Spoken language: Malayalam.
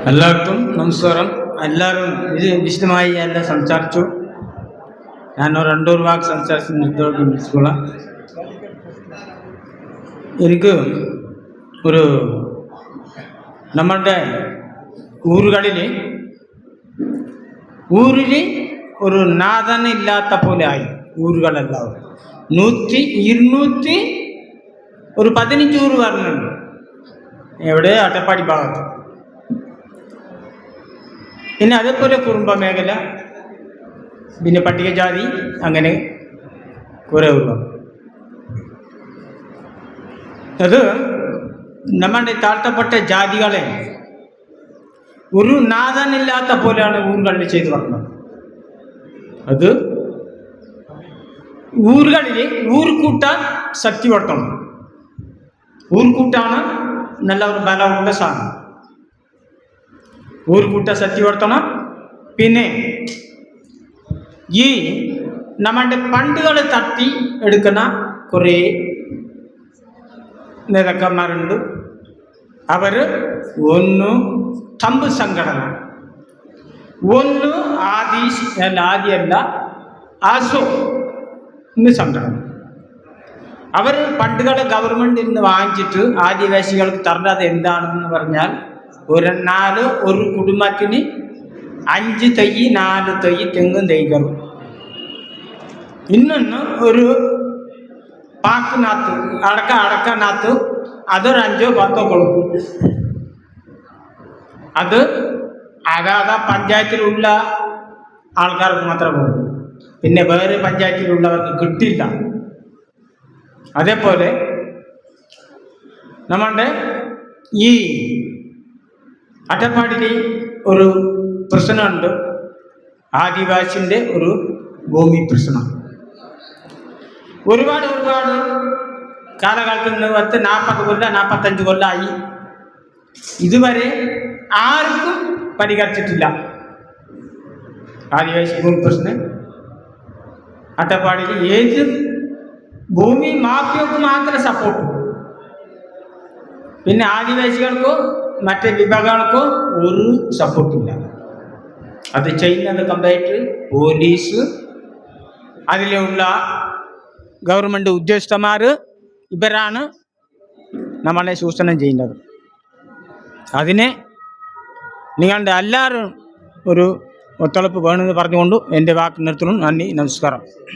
എല്ലാവർക്കും നമസ്കാരം. എല്ലാവരും ഇത് വിശദമായി എല്ലാം സംസാരിച്ചു. ഞാൻ രണ്ടൂറ് വാക്ക് സംസാരിച്ച് നിർത്തിക്കൊള്ളാം. എനിക്ക് ഒരു നമ്മളുടെ ഊരുകളിൽ ഒരു നാഥനില്ലാത്ത പോലെ ആയി ഊരുകളെല്ലാവരും. 100-215 ഊര് വരുന്നുണ്ട്. എവിടെ? അട്ടപ്പാടി ഭാഗത്ത്. പിന്നെ അതേപോലെ കുറുമ്പ മേഖല, പിന്നെ പട്ടികജാതി, അങ്ങനെ കുറേ ഊരുകൾ. അത് നമ്മുടെ താഴ്ത്തപ്പെട്ട ജാതികളെ ഒരു നാഥനില്ലാത്ത പോലെയാണ് ഊരുകളിൽ ചെയ്തു വരുന്നത്. അത് ഊരുകളിൽ ഊർക്കൂട്ടാൻ ശക്തി വർത്തണം. ഊർക്കൂട്ടാണ് നല്ല ഒരു ബലമുള്ള സാധനം. ഊർക്കൂട്ട ശക്തി വർത്തണം. പിന്നെ ഈ നമ്മുടെ പണ്ടുകൾ തട്ടി എടുക്കുന്ന കുറേ നേതാക്കന്മാരുണ്ട്. അവർ ഒന്ന് തമ്പ് സംഘടന, ഒന്ന് ആദിയല്ല ആസോ എന്ന് സംഘടന. അവർ പണ്ടുകളെ ഗവൺമെൻറ്റിൽ നിന്ന് വാങ്ങിച്ചിട്ട് ആദിവാസികൾക്ക് തരുന്നത് എന്താണെന്ന് പറഞ്ഞാൽ, ഒരു കുടുംബത്തിന് 5 തൈ 4 തൈ തെങ്ങും തൈകളും, ഇന്നൊന്ന് ഒരു പാക്കിനകത്ത് അടക്കനകത്ത് അതൊരു 5-10 കൊടുക്കും. അത് അതാത് പഞ്ചായത്തിലുള്ള ആൾക്കാർക്ക് മാത്രമേ കൊടുക്കും. പിന്നെ വേറെ പഞ്ചായത്തിലുള്ളവർക്ക് കിട്ടില്ല. അതേപോലെ നമ്മളുടെ ഈ അട്ടപ്പാടിയിൽ ഒരു പ്രശ്നമുണ്ട്, ആദിവാസിൻ്റെ ഒരു ഭൂമി പ്രശ്നം. ഒരുപാട് കാലഘട്ടത്തിൽ നിന്ന് 40 കൊല്ലം 45 കൊല്ലമായി ഇതുവരെ ആർക്കും പരിഹരിച്ചിട്ടില്ല ആദിവാസി ഭൂമി പ്രശ്നം. അട്ടപ്പാടിയിൽ ഏത് ഭൂമി മാഫിയക്ക് മാത്രം സപ്പോർട്ട്, പിന്നെ ആദിവാസികൾക്കോ മറ്റേ വിഭാഗങ്ങൾക്കോ ഒരു സപ്പോർട്ടില്ല. അത് ചെയ്യുന്നത് കമ്പായിട്ട് പോലീസ്, അതിലുള്ള ഗവൺമെൻറ് ഉദ്യോഗസ്ഥന്മാർ, ഇവരാണ് നമ്മളെ ചൂഷണം ചെയ്യുന്നത്. അതിനെ നിങ്ങളുടെ എല്ലാവരും ഒരു ഒത്തുളപ്പ് വേണമെന്ന് പറഞ്ഞുകൊണ്ട് എൻ്റെ വാക്ക് നിർത്തുന്നു. നന്ദി, നമസ്കാരം.